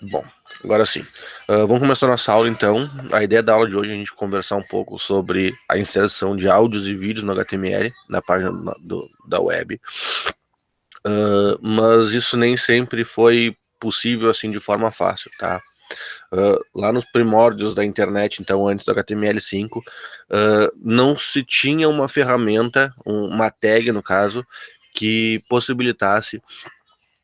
Bom, agora sim. Vamos começar nossa aula então. A ideia da aula de hoje é a gente conversar um pouco sobre a inserção de áudios e vídeos no HTML, na página da web. Mas isso nem sempre foi possível assim de forma fácil, tá? Lá nos primórdios da internet, então antes do HTML5, não se tinha uma ferramenta, uma tag no caso, que possibilitasse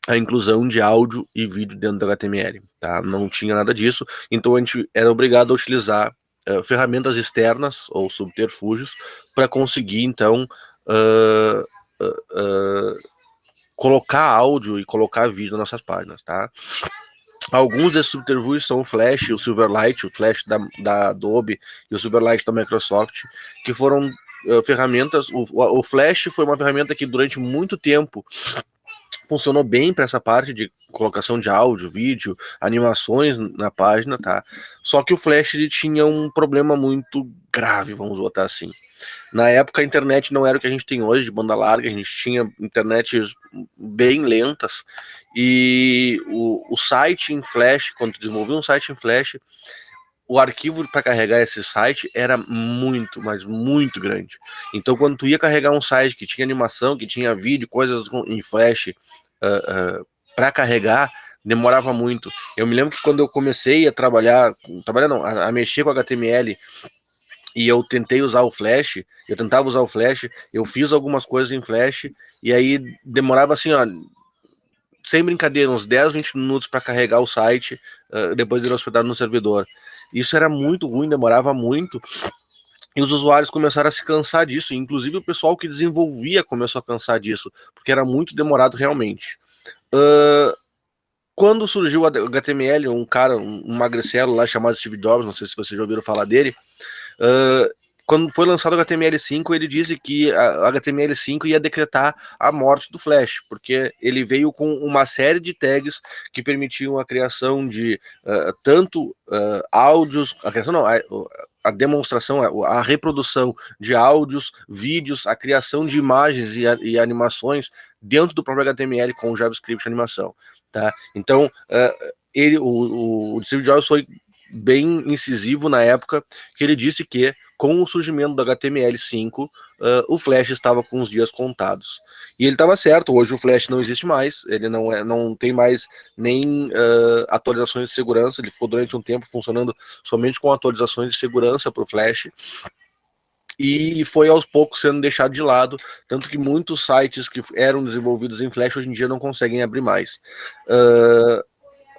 a inclusão de áudio e vídeo dentro do HTML, tá? Não tinha nada disso, então a gente era obrigado a utilizar ferramentas externas ou subterfúgios para conseguir, então, uh, uh, colocar áudio e colocar vídeo nas nossas páginas, tá? Alguns desses subterfúgios são o Flash, o Silverlight, o Flash da Adobe e o Silverlight da Microsoft, que foram ferramentas. O Flash foi uma ferramenta que durante muito tempo funcionou bem para essa parte de colocação de áudio, vídeo, animações na página, tá? Só que o Flash ele tinha um problema muito grave, vamos botar assim. Na época a internet não era o que a gente tem hoje de banda larga, a gente tinha internets bem lentas e o site em Flash, quando tu desenvolvia um site em Flash, o arquivo para carregar esse site era muito, mas muito grande. Então, quando tu ia carregar um site que tinha animação, que tinha vídeo, coisas em Flash para carregar, demorava muito. Eu me lembro que quando eu comecei a trabalhar não, a mexer com HTML e eu tentei usar o Flash, eu tentava usar o Flash, eu fiz algumas coisas em Flash e aí demorava assim, ó, sem brincadeira, uns 10, 20 minutos para carregar o site, depois de ele hospedado no servidor. Isso era muito ruim, demorava muito. E os usuários começaram a se cansar disso, inclusive o pessoal que desenvolvia começou a cansar disso, porque era muito demorado realmente. Quando surgiu o HTML, um cara, um magricelo lá chamado Steve Jobs, não sei se vocês já ouviram falar dele, quando foi lançado o HTML5, ele disse que a HTML5 ia decretar a morte do Flash, porque ele veio com uma série de tags que permitiam a criação de tanto áudios, a criação não, a demonstração, a reprodução de áudios, vídeos, a criação de imagens e animações dentro do próprio HTML com JavaScript animação, tá? Então, o Steve Jobs foi bem incisivo na época, que ele disse que com o surgimento do HTML5, o Flash estava com os dias contados. E ele estava certo, hoje o Flash não existe mais, ele não tem mais nem atualizações de segurança, ele ficou durante um tempo funcionando somente com atualizações de segurança para o Flash, e foi aos poucos sendo deixado de lado, tanto que muitos sites que eram desenvolvidos em Flash hoje em dia não conseguem abrir mais.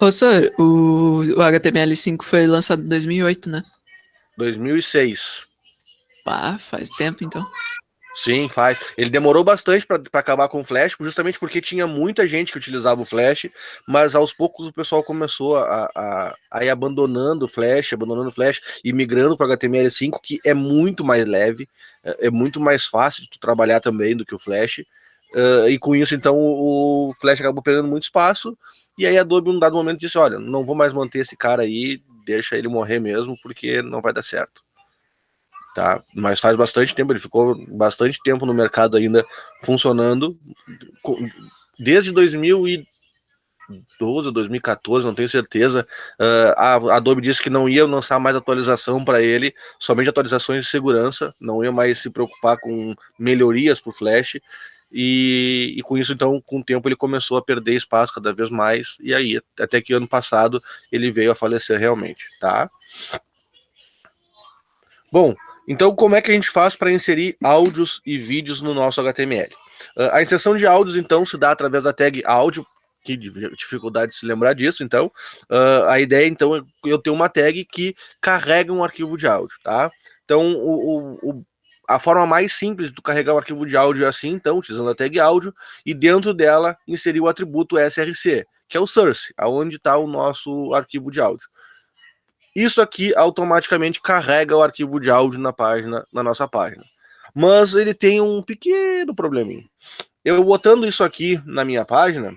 Ô, Sir, o HTML5 foi lançado em 2008, né? 2006. Pá, faz tempo então. Sim, faz. Ele demorou bastante para acabar com o Flash, justamente porque tinha muita gente que utilizava o Flash, mas aos poucos o pessoal começou a ir abandonando o Flash e migrando para o HTML5, que é muito mais leve, é muito mais fácil de tu trabalhar também do que o Flash. E com isso, então, o Flash acabou perdendo muito espaço, e aí a Adobe, num dado momento, disse: olha, não vou mais manter esse cara aí, deixa ele morrer mesmo, porque não vai dar certo. Tá? Mas faz bastante tempo, ele ficou bastante tempo no mercado ainda funcionando, desde 2012 ou 2014, não tenho certeza. A Adobe disse que não ia lançar mais atualização para ele, somente atualizações de segurança, não ia mais se preocupar com melhorias para o Flash, e com isso, então, com o tempo ele começou a perder espaço cada vez mais, e aí, até que ano passado, ele veio a falecer realmente, tá? Bom, então como é que a gente faz para inserir áudios e vídeos no nosso HTML? A inserção de áudios, então, se dá através da tag áudio, que dificuldade de se lembrar disso, então. A ideia, então, é eu ter uma tag que carrega um arquivo de áudio, tá? Então, a forma mais simples de tu carregar um arquivo de áudio é assim, então, utilizando a tag áudio, e dentro dela inserir o atributo src, que é o source, aonde está o nosso arquivo de áudio. Isso aqui automaticamente carrega o arquivo de áudio na nossa página. Mas ele tem um pequeno probleminha. Eu botando isso aqui na minha página,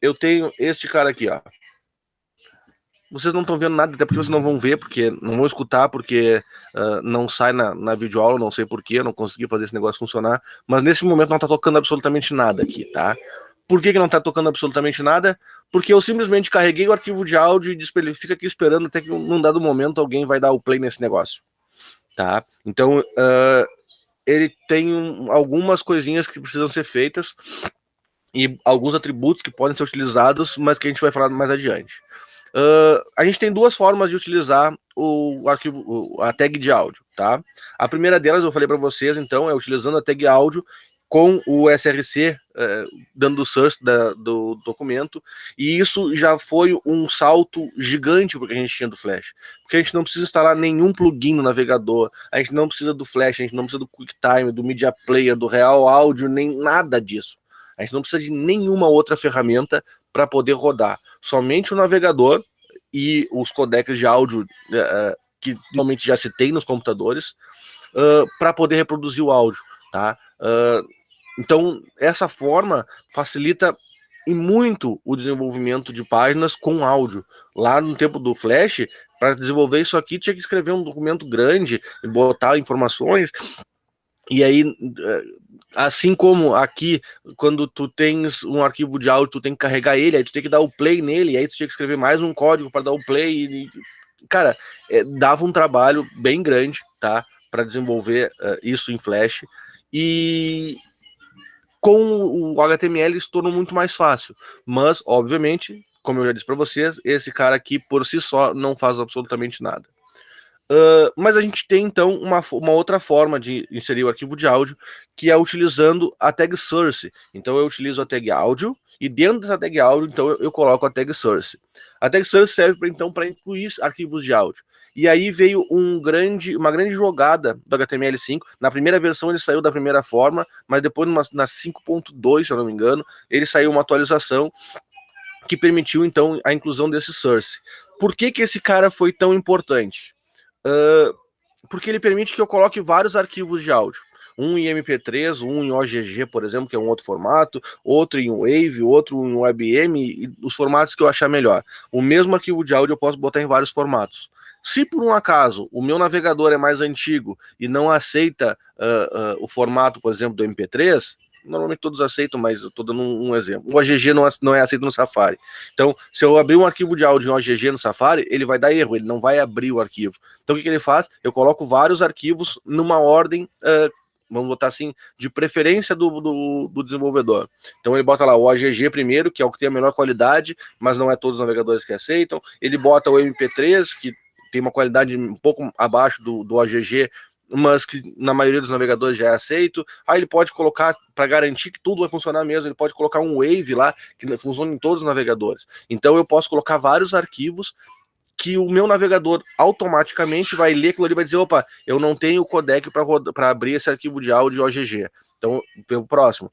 eu tenho este cara aqui, ó. Vocês não estão vendo nada, até porque vocês não vão ver, porque não vão escutar, porque não sai na videoaula, não sei porquê, não consegui fazer esse negócio funcionar. Mas nesse momento não tá tocando absolutamente nada aqui, tá? Por que não tá tocando absolutamente nada? Porque eu simplesmente carreguei o arquivo de áudio e disse pra ele, fica aqui esperando até que num dado momento alguém vai dar o play nesse negócio, tá? Então, ele tem algumas coisinhas que precisam ser feitas e alguns atributos que podem ser utilizados, mas que a gente vai falar mais adiante. A gente tem duas formas de utilizar o arquivo, a tag de áudio, tá? A primeira delas, eu falei para vocês, então, é utilizando a tag áudio com o SRC dando o source do documento, e isso já foi um salto gigante porque a gente tinha do Flash, porque a gente não precisa instalar nenhum plugin no navegador, a gente não precisa do Flash, a gente não precisa do QuickTime, do Media Player, do Real Audio, nem nada disso. A gente não precisa de nenhuma outra ferramenta para poder rodar. Somente o navegador e os codecs de áudio que normalmente já se tem nos computadores para poder reproduzir o áudio, tá? Então, essa forma facilita e muito o desenvolvimento de páginas com áudio. Lá no tempo do Flash, para desenvolver isso aqui, tinha que escrever um documento grande, botar informações, e aí, assim como aqui, quando tu tens um arquivo de áudio, tu tem que carregar ele, aí tu tem que dar o play nele, aí tu tinha que escrever mais um código para dar o play, cara, dava um trabalho bem grande, tá, para desenvolver isso em Flash, e com o HTML se tornou muito mais fácil, mas, obviamente, como eu já disse para vocês, esse cara aqui, por si só, não faz absolutamente nada. Mas a gente tem, então, uma outra forma de inserir o arquivo de áudio, que é utilizando a tag source. Então, eu utilizo a tag áudio, e dentro dessa tag áudio, então, eu coloco a tag source. A tag source serve, então, para incluir arquivos de áudio. E aí veio uma grande jogada do HTML5. Na primeira versão ele saiu da primeira forma, mas depois na 5.2, se eu não me engano, ele saiu uma atualização que permitiu, então, a inclusão desse source. Por que esse cara foi tão importante? Porque ele permite que eu coloque vários arquivos de áudio. Um em MP3, um em OGG, por exemplo, que é um outro formato, outro em Wave, outro em WebM, e os formatos que eu achar melhor. O mesmo arquivo de áudio eu posso botar em vários formatos. Se por um acaso o meu navegador é mais antigo e não aceita o formato, por exemplo, do MP3, normalmente todos aceitam, mas eu estou dando um exemplo. O OGG não é aceito no Safari. Então, se eu abrir um arquivo de áudio em OGG no Safari, ele vai dar erro, ele não vai abrir o arquivo. Então, o que ele faz? Eu coloco vários arquivos numa ordem, vamos botar assim, de preferência do desenvolvedor. Então, ele bota lá o OGG primeiro, que é o que tem a melhor qualidade, mas não é todos os navegadores que aceitam. Ele bota o MP3, que tem uma qualidade um pouco abaixo do OGG, mas que na maioria dos navegadores já é aceito. Aí ele pode colocar, para garantir que tudo vai funcionar mesmo, ele pode colocar um Wave lá, que funciona em todos os navegadores. Então eu posso colocar vários arquivos que o meu navegador automaticamente vai ler aquilo ali e vai dizer, opa, eu não tenho o codec para abrir esse arquivo de áudio OGG. Então, pelo próximo,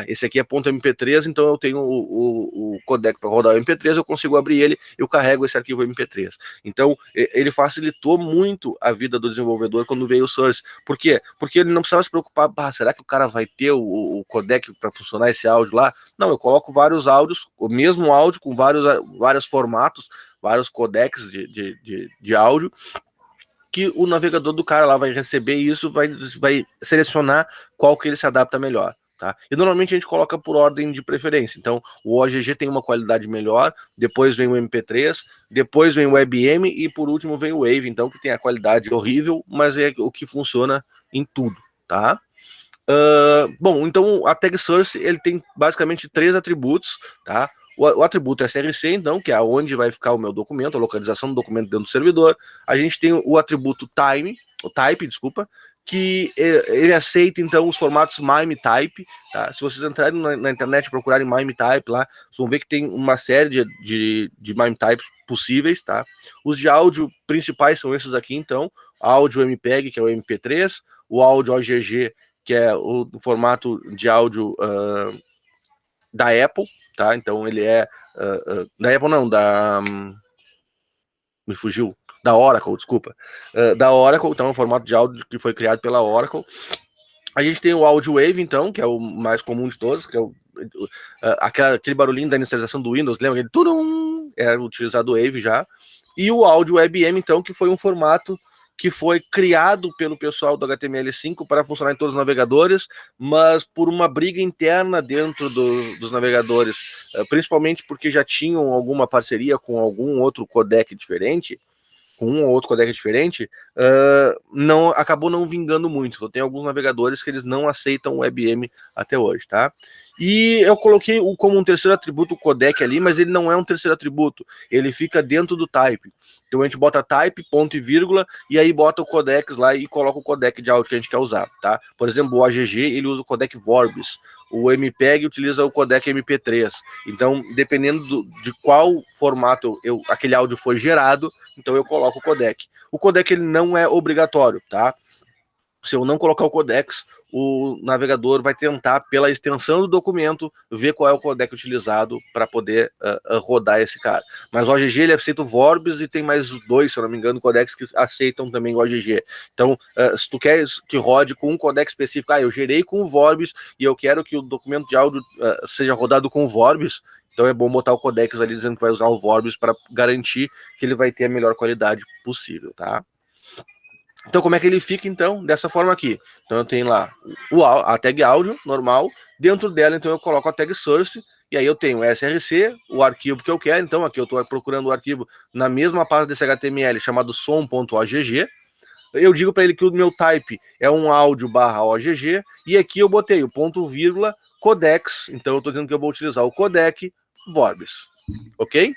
esse aqui é .mp3, então eu tenho o codec para rodar o MP3, eu consigo abrir ele, eu carrego esse arquivo MP3. Então, ele facilitou muito a vida do desenvolvedor quando veio o Source. Por quê? Porque ele não precisava se preocupar, será que o cara vai ter o codec para funcionar esse áudio lá? Não, eu coloco vários áudios, o mesmo áudio com vários formatos, vários codecs de áudio, que o navegador do cara lá vai receber isso, vai selecionar qual que ele se adapta melhor, tá? E normalmente a gente coloca por ordem de preferência. Então, o OGG tem uma qualidade melhor, depois vem o MP3, depois vem o WebM e por último vem o Wave, então, que tem a qualidade horrível, mas é o que funciona em tudo, tá? Bom, então a tag source ele tem basicamente 3 atributos, tá? O atributo SRC, então, que é onde vai ficar o meu documento, a localização do documento dentro do servidor. A gente tem o atributo type, que ele aceita, então, os formatos MIME type, tá? Se vocês entrarem na internet e procurarem MIME type lá, vocês vão ver que tem uma série de MIME types possíveis, tá? Os de áudio principais são esses aqui, então, áudio MPEG, que é o MP3, o áudio OGG, que é o formato de áudio da Apple, tá? Então ele é da Apple não, me fugiu, da Oracle, desculpa, da Oracle, então é um formato de áudio que foi criado pela Oracle. A gente tem o Audio Wave, então, que é o mais comum de todos, que é aquele barulhinho da inicialização do Windows, lembra? Aquele turum, era utilizado o Wave já. E o Audio WebM, então, que foi um formato que foi criado pelo pessoal do HTML5 para funcionar em todos os navegadores, mas por uma briga interna dentro dos navegadores, principalmente porque já tinham alguma parceria com algum outro codec diferente, acabou não vingando muito. Então, tem alguns navegadores que eles não aceitam o WebM até hoje, tá? E eu coloquei como um terceiro atributo o codec ali, mas ele não é um terceiro atributo, ele fica dentro do type. Então a gente bota type, ponto e vírgula, e aí bota o codecs lá e coloca o codec de áudio que a gente quer usar, tá? Por exemplo, o AGG, ele usa o codec Vorbis, o MPEG utiliza o codec MP3. Então, dependendo de qual formato aquele áudio foi gerado, então eu coloco o codec. O codec ele não é obrigatório, tá? Se eu não colocar o codecs, o navegador vai tentar, pela extensão do documento, ver qual é o codec utilizado para poder rodar esse cara. Mas o AGG ele aceita o Vorbis e tem mais 2, se eu não me engano, codecs que aceitam também o AGG. Então, se tu quer que rode com um codec específico, eu gerei com o Vorbis e eu quero que o documento de áudio seja rodado com o Vorbis, então é bom botar o codecs ali dizendo que vai usar o Vorbis para garantir que ele vai ter a melhor qualidade possível, tá? Então, como é que ele fica, então? Dessa forma aqui. Então, eu tenho lá a tag áudio normal. Dentro dela, então, eu coloco a tag source. E aí eu tenho o src, o arquivo que eu quero. Então, aqui eu estou procurando o arquivo na mesma página desse HTML chamado som.ogg. Eu digo para ele que o meu type é um áudio /OGG. E aqui eu botei o ponto vírgula codecs. Então, eu estou dizendo que eu vou utilizar o codec Vorbis. Ok?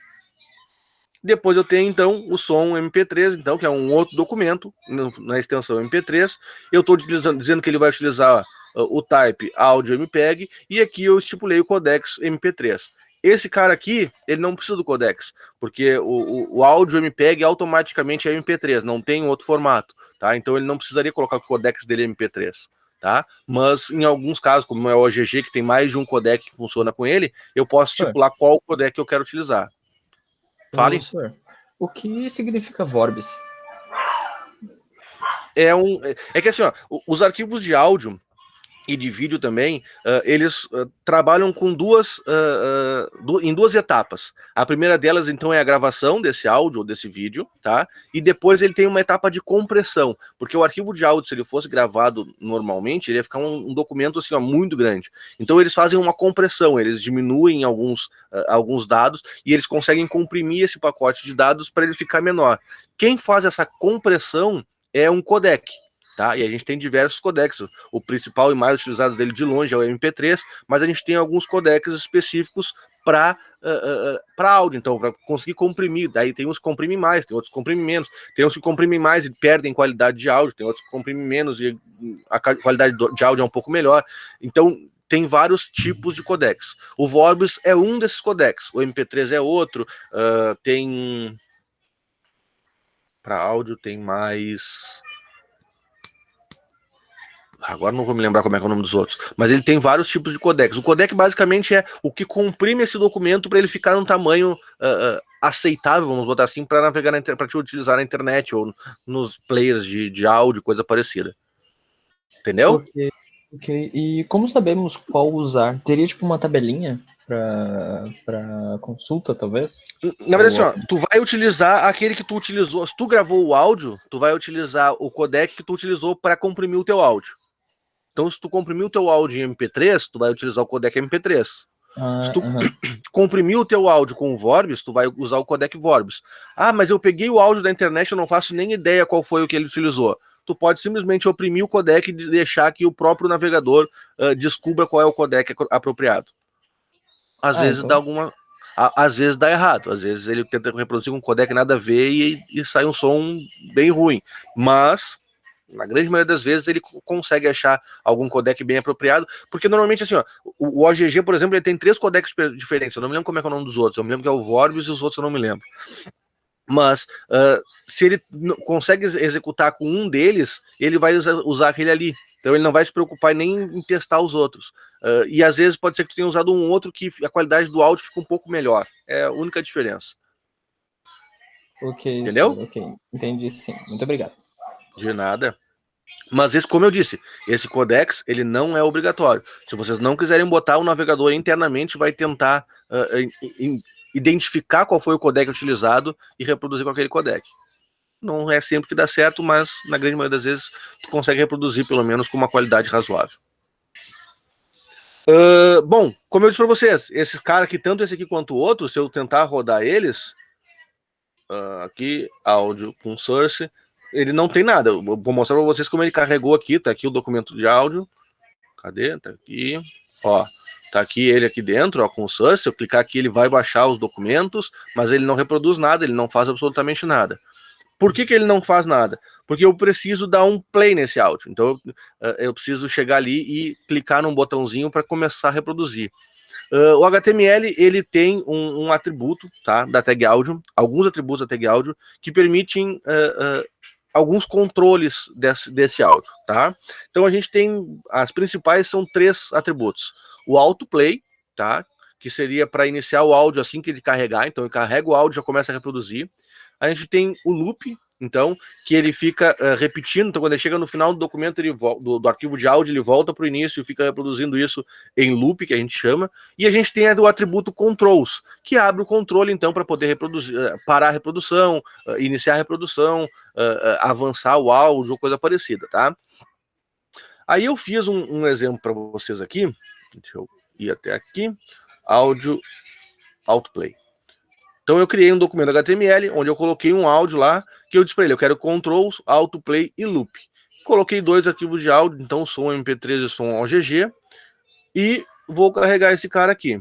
Depois eu tenho, então, o som MP3, então, que é um outro documento na extensão MP3. Eu estou dizendo que ele vai utilizar o type áudio MPEG, e aqui eu estipulei o codecs MP3. Esse cara aqui, ele não precisa do codecs, porque o áudio MPEG automaticamente é MP3, não tem outro formato, tá? Então ele não precisaria colocar o codecs dele MP3, tá? Mas em alguns casos, como é o OGG, que tem mais de um codec que funciona com ele, eu posso estipular qual codec eu quero utilizar. Fale. O que significa Vorbis? É que assim, ó, os arquivos de áudio e de vídeo também, eles trabalham com em duas etapas. A primeira delas, então, é a gravação desse áudio ou desse vídeo, tá? E depois ele tem uma etapa de compressão, porque o arquivo de áudio, se ele fosse gravado normalmente, ele ia ficar um documento assim, ó, muito grande. Então eles fazem uma compressão, eles diminuem alguns dados e eles conseguem comprimir esse pacote de dados para ele ficar menor. Quem faz essa compressão é um codec. Tá? E a gente tem diversos codecs. O principal e mais utilizado dele de longe é o MP3, mas a gente tem alguns codecs específicos para áudio, então, para conseguir comprimir. Daí tem uns que comprimem mais, tem outros que comprimem menos. Tem uns que comprimem mais e perdem qualidade de áudio, tem outros que comprimem menos e a qualidade de áudio é um pouco melhor. Então, tem vários tipos de codecs. O Vorbis é um desses codecs, o MP3 é outro, tem... Para áudio tem mais... Agora não vou me lembrar como é que é o nome dos outros, mas ele tem vários tipos de codecs. O codec basicamente é o que comprime esse documento para ele ficar num tamanho aceitável, vamos botar assim, para navegar para te utilizar na internet ou nos players de áudio, coisa parecida. Entendeu? Ok. E como sabemos qual usar? Teria tipo uma tabelinha para consulta, talvez? Na verdade, assim, ó, tu vai utilizar aquele que tu utilizou. Se tu gravou o áudio, tu vai utilizar o codec que tu utilizou para comprimir o teu áudio. Então, se tu comprimir o teu áudio em MP3, tu vai utilizar o codec MP3. Se tu comprimir o teu áudio com o Vorbis, tu vai usar o codec Vorbis. Ah, mas eu peguei o áudio da internet, eu não faço nem ideia qual foi o que ele utilizou. Tu pode simplesmente oprimir o codec e deixar que o próprio navegador descubra qual é o codec apropriado. Às vezes dá alguma... Às vezes dá errado, às vezes ele tenta reproduzir um codec nada a ver e sai um som bem ruim. Mas... na grande maioria das vezes ele consegue achar algum codec bem apropriado, porque normalmente assim, ó, o OGG, por exemplo, ele tem 3 codecs diferentes, eu não me lembro como é que é o nome dos outros, eu me lembro que é o Vorbis e os outros eu não me lembro. Mas se ele consegue executar com um deles, ele vai usar aquele ali, então ele não vai se preocupar nem em testar os outros. E às vezes pode ser que tu tenha usado um outro que a qualidade do áudio fica um pouco melhor, é a única diferença. Ok, entendeu? Ok, entendi sim, muito obrigado. De nada. Mas esse, como eu disse, esse codecs, ele não é obrigatório. Se vocês não quiserem botar, o navegador internamente vai tentar identificar qual foi o codec utilizado e reproduzir com aquele codec. não é sempre que dá certo, mas na grande maioria das vezes tu consegue reproduzir pelo menos com uma qualidade razoável. Bom, como eu disse para vocês, esses caras aqui, tanto esse aqui quanto o outro, se eu tentar rodar eles, aqui, áudio com source, ele não tem nada. Eu vou mostrar para vocês como ele carregou aqui, tá aqui o documento de áudio. Cadê? Tá aqui, ó. Tá aqui ele aqui dentro, ó, com o source. Se eu clicar aqui, ele vai baixar os documentos, mas ele não reproduz nada, ele não faz absolutamente nada. Por que ele não faz nada? Porque eu preciso dar um play nesse áudio. Então, eu preciso chegar ali e clicar num botãozinho para começar a reproduzir. O HTML, ele tem um atributo, tá, da tag áudio, alguns atributos da tag áudio, que permitem alguns controles desse áudio, tá? Então, a gente tem, as principais são 3 atributos. O autoplay, tá, que seria para iniciar o áudio assim que ele carregar, então ele carrega o áudio e já começa a reproduzir. A gente tem o loop, então, que ele fica repetindo, então quando ele chega no final do documento, ele do arquivo de áudio, ele volta para o início e fica reproduzindo isso em loop, que a gente chama. E a gente tem o atributo controls, que abre o controle, então, para poder reproduzir, parar a reprodução, iniciar a reprodução, avançar o áudio, ou coisa parecida, tá? Aí eu fiz um exemplo para vocês aqui, deixa eu ir até aqui, áudio, autoplay. Então eu criei um documento HTML, onde eu coloquei um áudio lá, que eu disse para ele, eu quero controls, autoplay e loop. Coloquei 2 arquivos de áudio, então som MP3 e som OGG, e vou carregar esse cara aqui,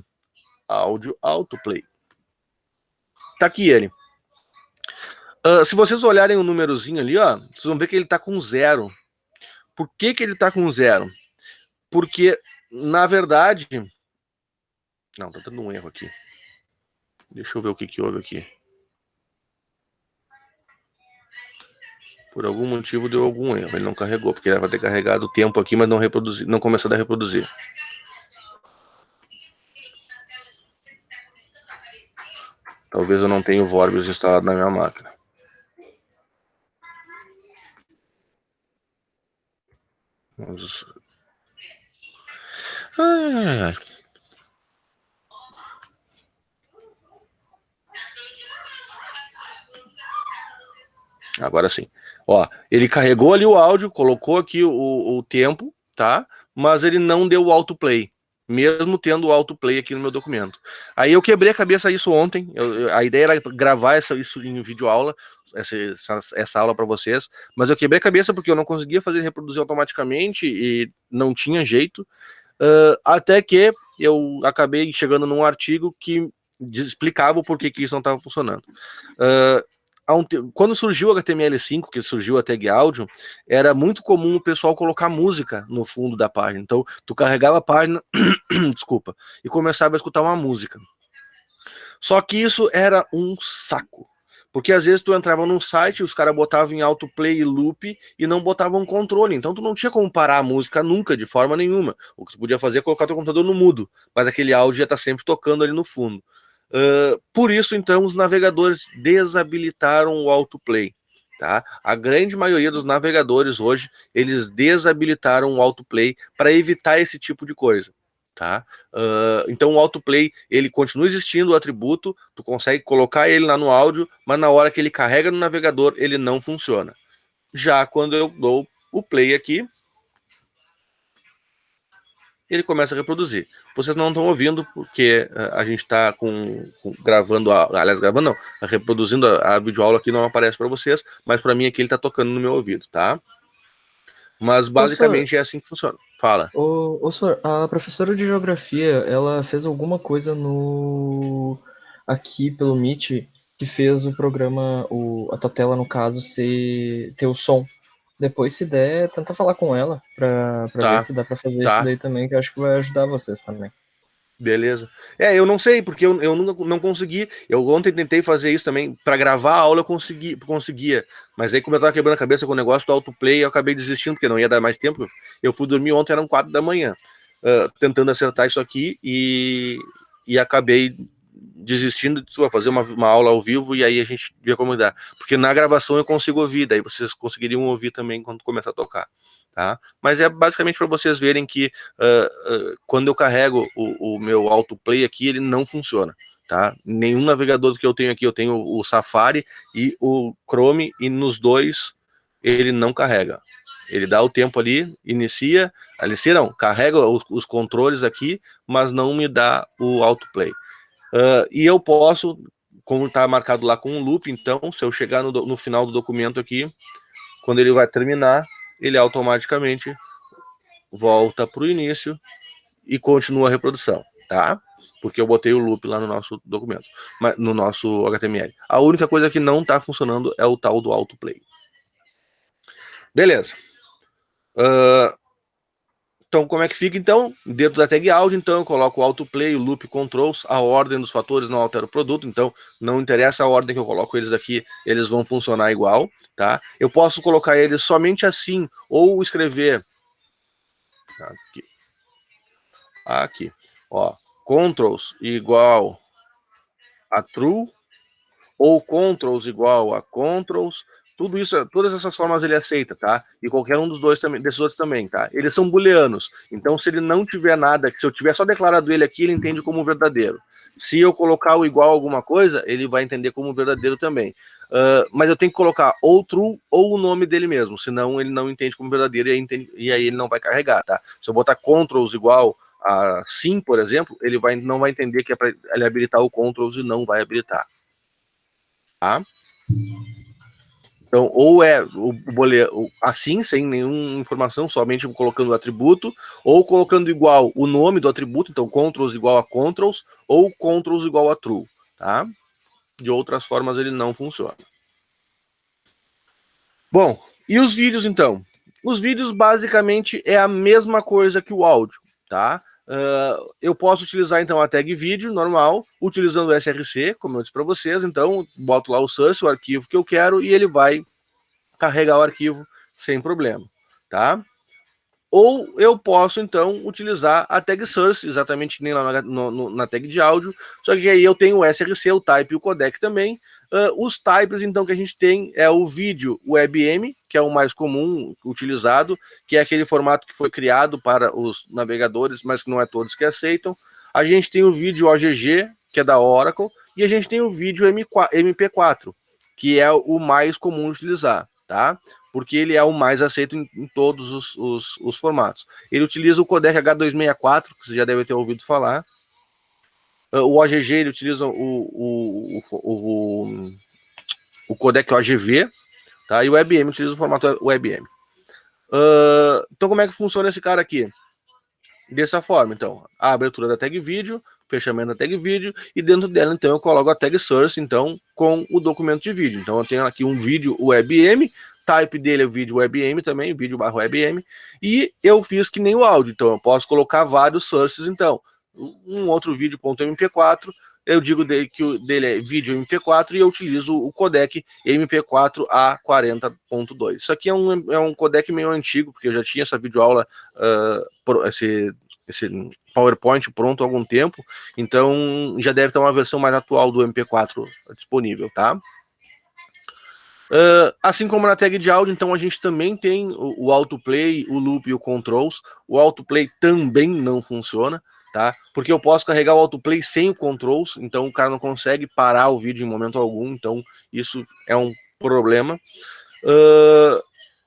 áudio, autoplay. Tá aqui ele. Se vocês olharem o númerozinho ali, ó, vocês vão ver que ele tá com 0. Por que ele tá com 0? Porque, na verdade... Não, tá dando um erro aqui. Deixa eu ver o que houve aqui. Por algum motivo deu algum erro. Ele não carregou, porque ele vai ter carregado o tempo aqui, mas não reproduzir, não começou a reproduzir. Talvez eu não tenha o Vorbius instalado na minha máquina. Vamos... Agora sim. Ó, ele carregou ali o áudio, colocou aqui o tempo, tá? Mas ele não deu o autoplay, mesmo tendo o autoplay aqui no meu documento. Aí eu quebrei a cabeça isso ontem. A ideia era gravar isso em vídeo aula, essa aula para vocês, mas eu quebrei a cabeça porque eu não conseguia fazer reproduzir automaticamente e não tinha jeito. Até que eu acabei chegando num artigo que explicava o porquê que isso não estava funcionando. Quando surgiu o HTML5, que surgiu a tag áudio, era muito comum o pessoal colocar música no fundo da página. Então, tu carregava a página, desculpa, e começava a escutar uma música. Só que isso era um saco. Porque às vezes tu entrava num site, os caras botavam em autoplay e loop e não botavam controle. Então tu não tinha como parar a música nunca, de forma nenhuma. O que tu podia fazer é colocar teu computador no mudo, mas aquele áudio já tá sempre tocando ali no fundo. Por isso, então, os navegadores desabilitaram o autoplay. Tá? A grande maioria dos navegadores hoje, eles desabilitaram o autoplay para evitar esse tipo de coisa. Tá? Então o autoplay, ele continua existindo, o atributo, tu consegue colocar ele lá no áudio, mas na hora que ele carrega no navegador, ele não funciona. Já quando eu dou o play aqui, ele começa a reproduzir. Vocês não estão ouvindo, porque a gente está gravando, reproduzindo a videoaula aqui, não aparece para vocês, mas para mim aqui ele está tocando no meu ouvido, tá? Mas basicamente é assim que funciona. Fala. Ô, senhor, a professora de geografia, ela fez alguma coisa aqui pelo Meet que fez o programa, a tua tela, no caso, ter o som. Depois, se der, tenta falar com ela pra ver se dá pra fazer isso daí também, que eu acho que vai ajudar vocês também. Beleza. Eu não sei, porque eu não consegui. Eu ontem tentei fazer isso também. Para gravar a aula eu conseguia. Mas aí, como eu tava quebrando a cabeça com o negócio do autoplay, eu acabei desistindo, porque não ia dar mais tempo. Eu fui dormir ontem, eram 4 da manhã, tentando acertar isso aqui e acabei desistindo de fazer uma aula ao vivo, e aí a gente via como dá. Porque na gravação eu consigo ouvir, daí vocês conseguiriam ouvir também quando começar a tocar. Tá? Mas é basicamente para vocês verem que quando eu carrego o meu autoplay aqui, ele não funciona. tá? Nenhum navegador que eu tenho aqui, eu tenho o Safari e o Chrome, e nos dois ele não carrega. Ele dá o tempo ali, inicia não, carrega os controles aqui, mas não me dá o autoplay. E eu posso, como está marcado lá com um loop, então, se eu chegar no final do documento aqui, quando ele vai terminar, ele automaticamente volta para o início e continua a reprodução, tá? Porque eu botei o loop lá no nosso documento, no nosso HTML. A única coisa que não está funcionando é o tal do autoplay. Beleza. Então, como é que fica, então? Dentro da tag áudio, então, eu coloco o autoplay, o loop controls, a ordem dos fatores não altera o produto, então, não interessa a ordem que eu coloco eles aqui, eles vão funcionar igual, tá? Eu posso colocar eles somente assim, ou escrever... Aqui, ó, controls igual a true, ou controls igual a controls, tudo isso, todas essas formas ele aceita, tá? E qualquer um dos dois também, desses outros também, tá? Eles são booleanos, então se ele não tiver nada, se eu tiver só declarado ele aqui, ele entende como verdadeiro. Se eu colocar o igual a alguma coisa, ele vai entender como verdadeiro também. Mas eu tenho que colocar ou true ou o nome dele mesmo, senão ele não entende como verdadeiro e aí ele não vai carregar, tá? Se eu botar controls igual a sim, por exemplo, ele não vai entender que é para ele habilitar o controls e não vai habilitar. Tá? Então, ou é o booleano assim, sem nenhuma informação, somente colocando o atributo, ou colocando igual o nome do atributo, então controls igual a controls, ou controls igual a true, tá? De outras formas ele não funciona. Bom, e os vídeos então? Os vídeos basicamente é a mesma coisa que o áudio, tá? Eu posso utilizar então a tag vídeo normal, utilizando o src, como eu disse para vocês, então boto lá o source, o arquivo que eu quero, e ele vai carregar o arquivo sem problema, tá? Ou eu posso então utilizar a tag source, exatamente que nem lá na tag de áudio, só que aí eu tenho o src, o type e o codec também. Os types então que a gente tem é o vídeo WebM, que é o mais comum utilizado, que é aquele formato que foi criado para os navegadores, mas que não é todos que aceitam. A gente tem o vídeo OGG, que é da Oracle, e a gente tem o vídeo MP4, que é o mais comum de utilizar, tá? Porque ele é o mais aceito em todos os formatos. Ele utiliza o codec H264, que você já deve ter ouvido falar. O OGG ele utiliza o codec OGV, tá? E o WebM utiliza o formato WebM. Então, como é que funciona esse cara aqui? Dessa forma, então, a abertura da tag vídeo, fechamento da tag vídeo, e dentro dela, então, eu coloco a tag source, então, com o documento de vídeo. Então, eu tenho aqui um vídeo WebM, type dele é o vídeo WebM também, vídeo/WebM, e eu fiz que nem o áudio, então, eu posso colocar vários sources, então, um outro vídeo.mp4, eu digo que o dele é vídeo MP4 e eu utilizo o codec MP4 A40.2. Isso aqui é um codec meio antigo, porque eu já tinha essa videoaula, esse PowerPoint pronto há algum tempo, então já deve ter uma versão mais atual do MP4 disponível, tá? Assim como na tag de áudio, então a gente também tem o autoplay, o loop e o controls. O autoplay também não funciona, tá? Porque eu posso carregar o autoplay sem o controls, então o cara não consegue parar o vídeo em momento algum, então isso é um problema.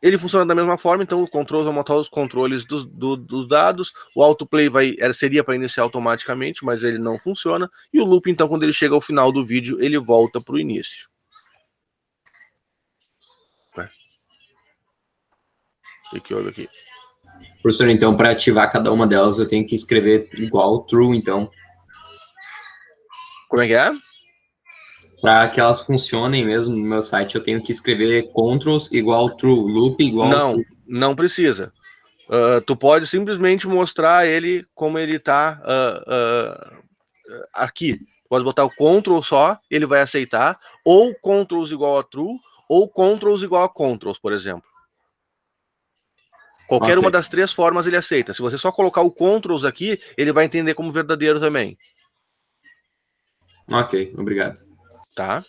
Ele funciona da mesma forma, então o controls vai montar os controles dos dados, o autoplay seria para iniciar automaticamente, mas ele não funciona, e o loop, então, quando ele chega ao final do vídeo, ele volta para o início. O que houve aqui? Professor, então, para ativar cada uma delas, eu tenho que escrever igual true, então. Como é que é? Para que elas funcionem mesmo no meu site, eu tenho que escrever controls igual true, loop igual true. Não precisa. Tu pode simplesmente mostrar ele como ele está aqui. Pode botar o control só, ele vai aceitar, ou controls igual a true, ou controls igual a controls, por exemplo. Qualquer uma das três formas ele aceita. Se você só colocar o controls aqui, ele vai entender como verdadeiro também. Ok, obrigado. Tá?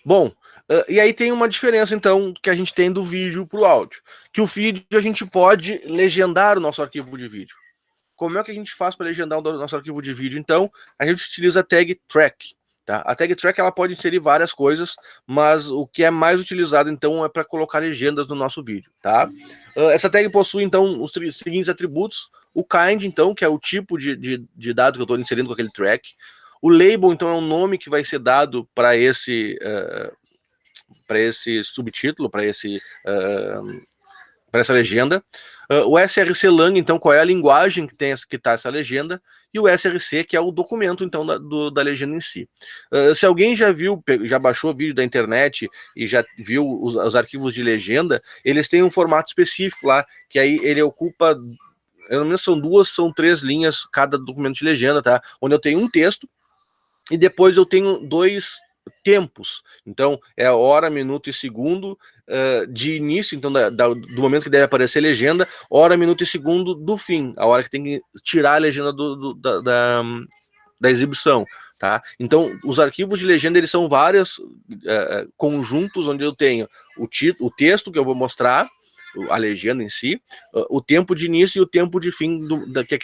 Bom, e aí tem uma diferença, então, que a gente tem do vídeo para o áudio. Que o vídeo a gente pode legendar o nosso arquivo de vídeo. como é que a gente faz para legendar o nosso arquivo de vídeo? Então, a gente utiliza a tag track. Tá? A tag track ela pode inserir várias coisas, mas o que é mais utilizado então é para colocar legendas no nosso vídeo. Tá? Essa tag possui então os seguintes atributos: o kind, então, que é o tipo de dado que eu estou inserindo com aquele track. O label, então, é um nome que vai ser dado para esse subtítulo, para essa legenda. O src lang, então, qual é a linguagem que está essa legenda, e o src, que é o documento, então, da legenda em si. Se alguém já baixou o vídeo da internet e já viu os arquivos de legenda, eles têm um formato específico lá, que aí ele ocupa, eu não me lembro, são 2, são 3 linhas cada documento de legenda, tá? Onde eu tenho um texto, e depois eu tenho 2 tempos, então é hora, minuto e segundo de início, então do momento que deve aparecer a legenda, hora, minuto e segundo do fim, a hora que tem que tirar a legenda da exibição, tá? Então os arquivos de legenda, eles são vários conjuntos onde eu tenho o texto que eu vou mostrar, a legenda em si, o tempo de início e o tempo de fim que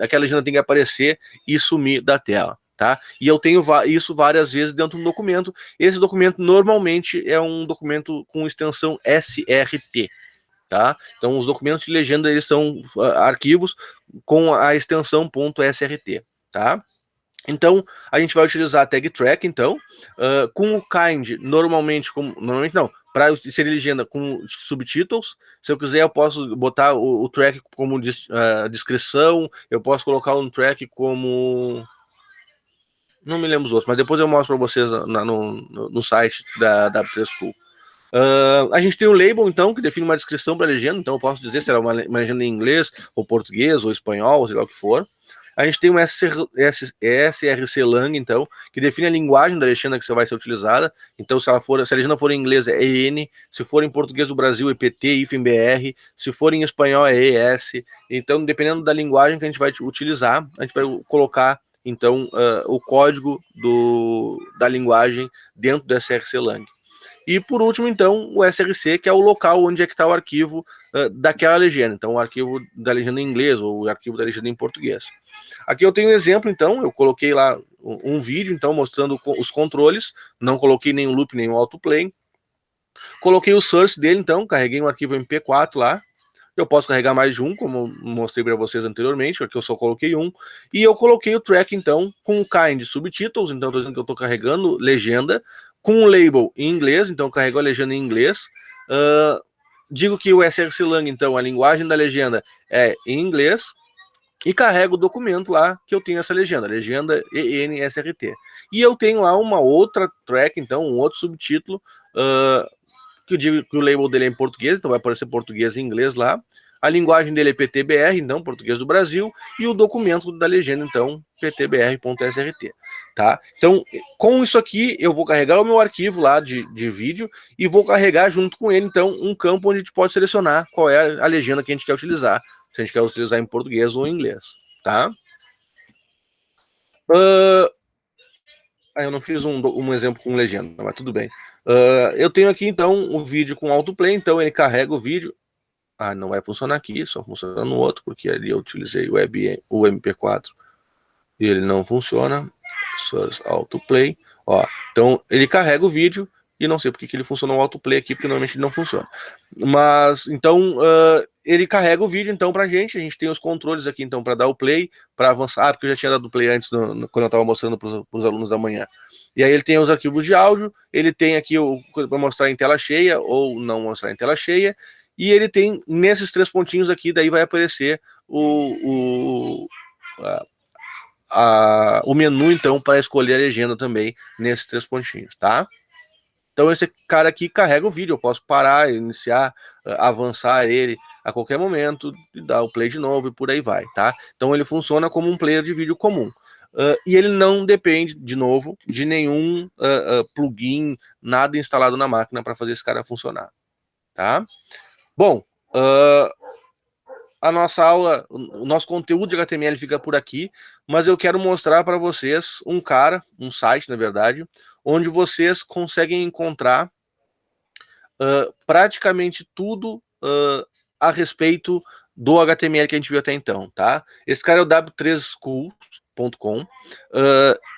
aquela legenda tem que aparecer e sumir da tela. Tá? E eu tenho isso várias vezes dentro de um documento. Esse documento normalmente é um documento com extensão SRT. Tá? Então os documentos de legenda, eles são arquivos com a extensão .srt. Tá? Então a gente vai utilizar a tag track, então, com o kind, normalmente não, para inserir legenda com subtítulos. Se eu quiser, eu posso botar o track como descrição, eu posso colocar um track como... Não me lembro os outros, mas depois eu mostro para vocês no site da W3School. A gente tem um label, então, que define uma descrição para a legenda. Então eu posso dizer se ela é uma legenda em inglês, ou português, ou espanhol, ou sei lá o que for. A gente tem um src lang, então, que define a linguagem da legenda que vai ser utilizada. Então, se a legenda for em inglês, é EN. Se for em português do Brasil, é PT-BR. Se for em espanhol, é ES. Então, dependendo da linguagem que a gente vai utilizar, a gente vai colocar então o código da linguagem dentro do src lang. E por último, então, o src, que é o local onde é que está o arquivo daquela legenda. Então, o arquivo da legenda em inglês ou o arquivo da legenda em português. Aqui eu tenho um exemplo, então, eu coloquei lá um vídeo, então, mostrando os controles, não coloquei nenhum loop, nenhum autoplay. Coloquei o source dele, então, carreguei um arquivo MP4 lá. Eu posso carregar mais de um, como mostrei para vocês anteriormente, aqui eu só coloquei um. E eu coloquei o track, então, com o kind subtitles, então estou dizendo que eu estou carregando legenda, com o label em inglês, então eu carrego a legenda em inglês. Digo que o src lang, então, a linguagem da legenda é em inglês, e carrego o documento lá que eu tenho essa legenda EN-SRT. E eu tenho lá uma outra track, então, um outro subtítulo, que eu digo que o label dele é em português, então vai aparecer português e inglês lá. A linguagem dele é PT-BR, então, português do Brasil, e o documento da legenda, então, PT-BR.srt. Tá? Então, com isso aqui, eu vou carregar o meu arquivo lá de vídeo e vou carregar junto com ele, então, um campo onde a gente pode selecionar qual é a legenda que a gente quer utilizar, se a gente quer utilizar em português ou em inglês. Tá? Eu não fiz um exemplo com legenda, mas tudo bem. Eu tenho aqui, então, o vídeo com autoplay, então ele carrega o vídeo. Não vai funcionar aqui, só funciona no outro, porque ali eu utilizei o MP4 e ele não funciona. Source autoplay. Então ele carrega o vídeo e não sei porque que ele funcionou o autoplay aqui, porque normalmente ele não funciona. Mas, então, ele carrega o vídeo, então, pra gente. A gente tem os controles aqui, então, para dar o play, para avançar, porque eu já tinha dado play antes, quando eu estava mostrando para os alunos da manhã. E aí ele tem os arquivos de áudio, ele tem aqui para mostrar em tela cheia, ou não mostrar em tela cheia, e ele tem, nesses 3 pontinhos aqui, daí vai aparecer o menu, então, para escolher a legenda também, nesses 3 pontinhos, tá? Então esse cara aqui carrega o vídeo, eu posso parar, iniciar, avançar ele a qualquer momento, dar o play de novo e por aí vai, tá? Então ele funciona como um player de vídeo comum. E ele não depende, de novo, de nenhum plugin, nada instalado na máquina para fazer esse cara funcionar, tá? Bom, a nossa aula, o nosso conteúdo de HTML fica por aqui, mas eu quero mostrar para vocês um site, na verdade, onde vocês conseguem encontrar praticamente tudo a respeito do HTML que a gente viu até então, tá? Esse cara é o w3schools.com,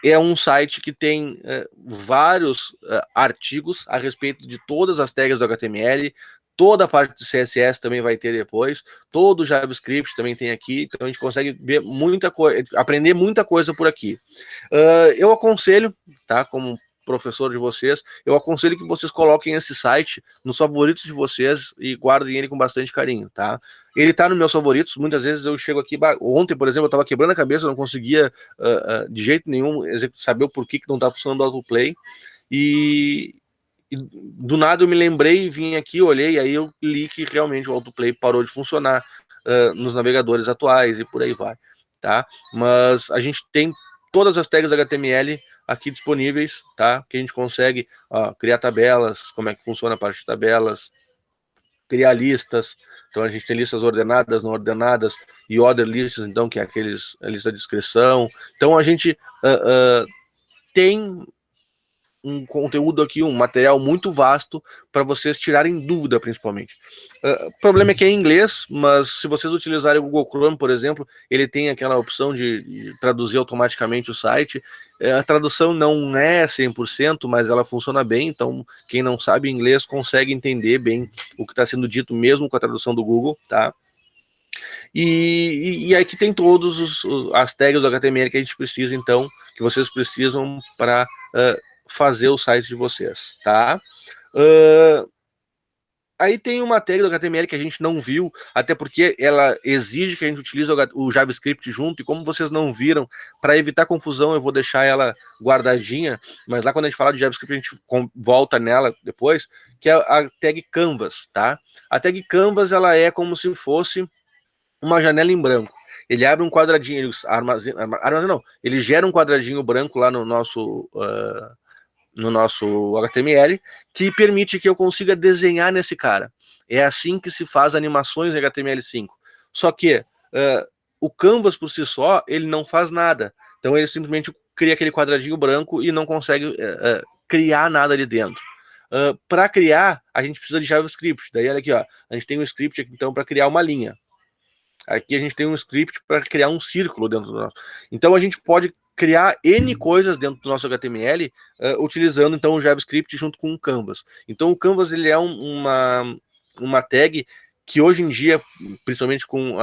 é um site que tem vários artigos a respeito de todas as tags do HTML, toda a parte de CSS também vai ter depois, todo o JavaScript também tem aqui, então a gente consegue ver muita coisa, aprender muita coisa por aqui. Eu aconselho, tá, como professor de vocês, eu aconselho que vocês coloquem esse site nos favoritos de vocês e guardem ele com bastante carinho, tá? Ele tá nos meus favoritos, muitas vezes eu chego aqui, ontem, por exemplo, eu tava quebrando a cabeça, eu não conseguia de jeito nenhum saber o porquê que não tá funcionando o autoplay, e do nada eu me lembrei, vim aqui, olhei, aí eu li que realmente o autoplay parou de funcionar nos navegadores atuais e por aí vai, tá? Mas a gente tem todas as tags HTML aqui disponíveis, tá? Que a gente consegue criar tabelas, como é que funciona a parte de tabelas, criar listas. Então a gente tem listas ordenadas, não ordenadas, e order lists, então, que é a lista de inscrição. Então a gente tem um conteúdo aqui, um material muito vasto para vocês tirarem dúvida, principalmente. O problema é que é em inglês, mas se vocês utilizarem o Google Chrome, por exemplo, ele tem aquela opção de traduzir automaticamente o site. A tradução não é 100%, mas ela funciona bem, então quem não sabe inglês consegue entender bem o que está sendo dito, mesmo com a tradução do Google, tá? E aqui tem todos as tags do HTML que a gente precisa, então, que vocês precisam para fazer o site de vocês, tá? Aí tem uma tag do HTML que a gente não viu, até porque ela exige que a gente utilize o JavaScript junto, e como vocês não viram, para evitar confusão, eu vou deixar ela guardadinha, mas lá quando a gente falar de JavaScript, a gente volta nela depois, que é a tag Canvas, tá? A tag Canvas, ela é como se fosse uma janela em branco. Ele abre um quadradinho, ele armazena não, ele gera um quadradinho branco lá no nosso HTML, que permite que eu consiga desenhar nesse cara. É assim que se faz animações em HTML5. Só que o Canvas por si só, ele não faz nada. Então ele simplesmente cria aquele quadradinho branco e não consegue criar nada ali dentro. Para criar, a gente precisa de JavaScript. Daí olha aqui, ó, a gente tem um script aqui, então, para criar uma linha. Aqui a gente tem um script para criar um círculo dentro do nosso. Então a gente pode criar N coisas dentro do nosso HTML utilizando então o JavaScript junto com o Canvas. Então o Canvas, ele é uma tag que hoje em dia, principalmente com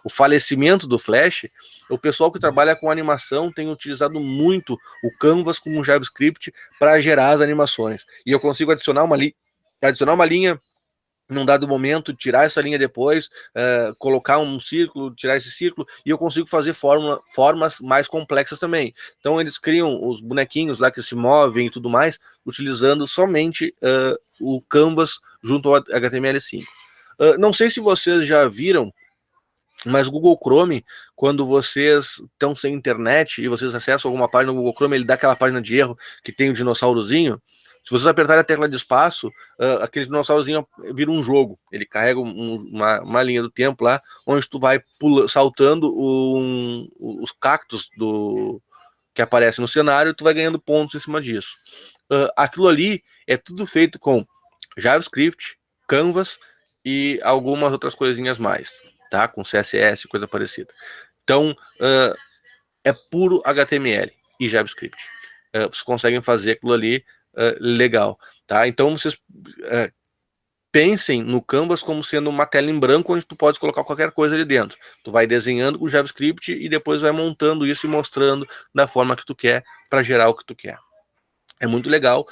o falecimento do Flash, o pessoal que trabalha com animação tem utilizado muito o Canvas com o JavaScript para gerar as animações. E eu consigo adicionar uma linha num dado momento, tirar essa linha depois, colocar um círculo, tirar esse círculo, e eu consigo fazer formas mais complexas também. Então eles criam os bonequinhos lá que se movem e tudo mais, utilizando somente o Canvas junto ao HTML5. Não sei se vocês já viram, mas o Google Chrome, quando vocês estão sem internet e vocês acessam alguma página no Google Chrome, ele dá aquela página de erro que tem o dinossaurozinho. Se vocês apertarem a tecla de espaço, aquele dinossaurozinho vira um jogo. Ele carrega uma linha do tempo lá, onde tu vai saltando os cactos que aparecem no cenário, e tu vai ganhando pontos em cima disso. Aquilo ali é tudo feito com JavaScript, Canvas e algumas outras coisinhas mais, tá? Com CSS, coisa parecida. Então, é puro HTML e JavaScript. Vocês conseguem fazer aquilo ali legal, tá? Então vocês pensem no Canvas como sendo uma tela em branco onde tu pode colocar qualquer coisa ali dentro. Tu vai desenhando com JavaScript e depois vai montando isso e mostrando da forma que tu quer para gerar o que tu quer. É muito legal.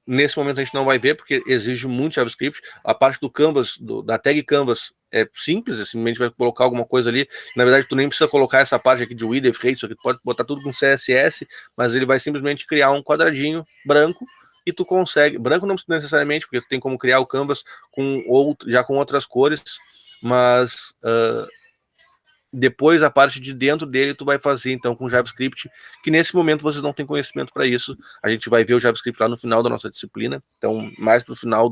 Nesse momento a gente não vai ver porque exige muito JavaScript. A parte do Canvas, da tag Canvas, é simples, simplesmente vai colocar alguma coisa ali. Na verdade, tu nem precisa colocar essa parte aqui de width, isso aqui, tu pode botar tudo com CSS, mas ele vai simplesmente criar um quadradinho branco e tu consegue. Branco não necessariamente, porque tu tem como criar o Canvas já com outras cores, mas depois a parte de dentro dele tu vai fazer então com JavaScript, que nesse momento vocês não têm conhecimento para isso. A gente vai ver o JavaScript lá no final da nossa disciplina, então mais para o final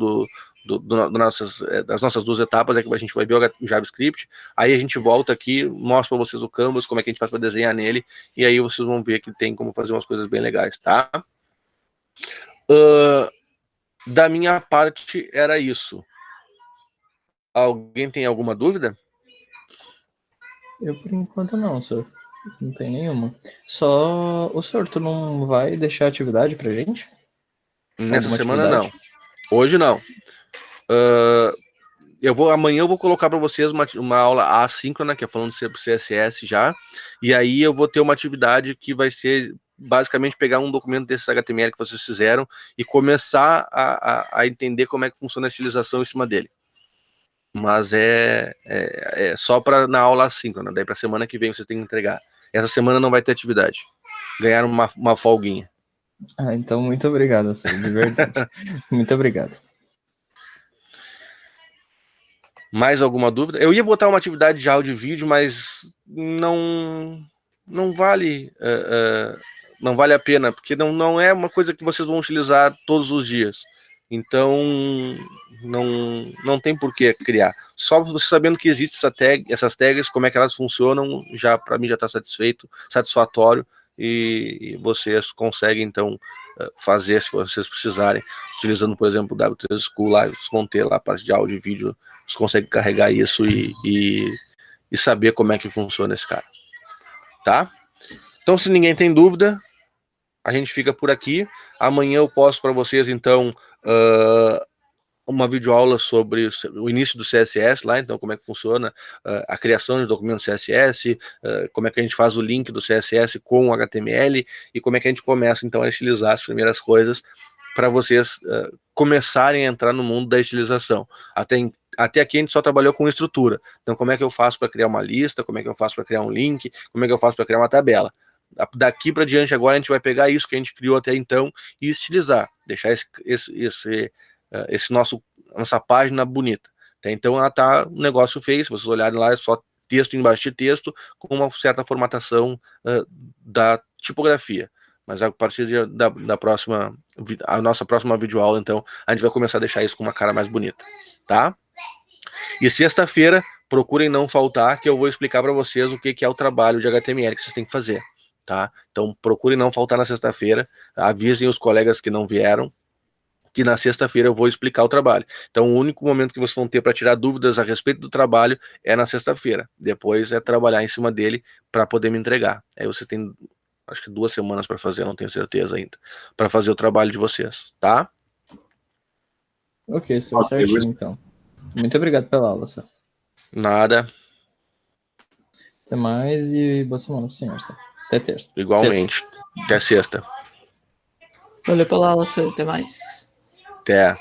das nossas duas etapas é que a gente vai ver o JavaScript. Aí a gente volta aqui, mostra para vocês o Canvas, como é que a gente faz para desenhar nele, e aí vocês vão ver que tem como fazer umas coisas bem legais, tá? Da minha parte era isso. Alguém tem alguma dúvida? Eu, por enquanto, não, senhor. Não tem nenhuma. Só, o senhor, tu não vai deixar atividade pra gente? Nessa semana, não. Hoje, não. Amanhã eu vou colocar para vocês uma aula assíncrona, que é falando sobre CSS já, e aí eu vou ter uma atividade que vai ser basicamente pegar um documento desses HTML que vocês fizeram e começar a entender como é que funciona a estilização em cima dele. Mas é só para na aula assíncrona, daí para semana que vem vocês têm que entregar. Essa semana não vai ter atividade. Ganharam uma folguinha. Ah, então muito obrigado, senhor, de verdade. Muito obrigado. Mais alguma dúvida? Eu ia botar uma atividade de áudio e vídeo, mas não vale não vale a pena, porque não é uma coisa que vocês vão utilizar todos os dias. Então não tem por que criar. Só você sabendo que existe essas tags, como é que elas funcionam, já para mim já está satisfatório, e vocês conseguem então fazer, se vocês precisarem, utilizando, por exemplo, o W3 School, lá vocês vão ter lá a parte de áudio e vídeo, vocês conseguem carregar isso e saber como é que funciona esse cara, tá? Então, se ninguém tem dúvida, a gente fica por aqui. Amanhã eu posto para vocês, então, uma videoaula sobre o início do CSS lá, então como é que funciona a criação de documentos CSS, como é que a gente faz o link do CSS com o HTML e como é que a gente começa então a estilizar as primeiras coisas para vocês começarem a entrar no mundo da estilização. Até aqui a gente só trabalhou com estrutura, então como é que eu faço para criar uma lista, como é que eu faço para criar um link, como é que eu faço para criar uma tabela. Daqui para diante agora a gente vai pegar isso que a gente criou até então e estilizar, deixar nossa página bonita. Então ela tá um negócio feio, se vocês olharem lá, é só texto embaixo de texto, com uma certa formatação da tipografia. Mas a partir da próxima, a nossa próxima videoaula, então, a gente vai começar a deixar isso com uma cara mais bonita, tá? E sexta-feira, procurem não faltar, que eu vou explicar para vocês o que é o trabalho de HTML que vocês têm que fazer, tá? Então procurem não faltar na sexta-feira, avisem os colegas que não vieram, que na sexta-feira eu vou explicar o trabalho. Então o único momento que vocês vão ter para tirar dúvidas a respeito do trabalho é na sexta-feira. Depois é trabalhar em cima dele para poder me entregar. Aí você tem, acho que 2 semanas para fazer, não tenho certeza ainda, para fazer o trabalho de vocês, tá? Ok, senhor, certinho então. Muito obrigado pela aula, senhor. Nada. Até mais e boa semana pro senhor, senhor. Até terça. Igualmente. Sexta. Até sexta. Valeu pela aula, senhor. Até mais. Até.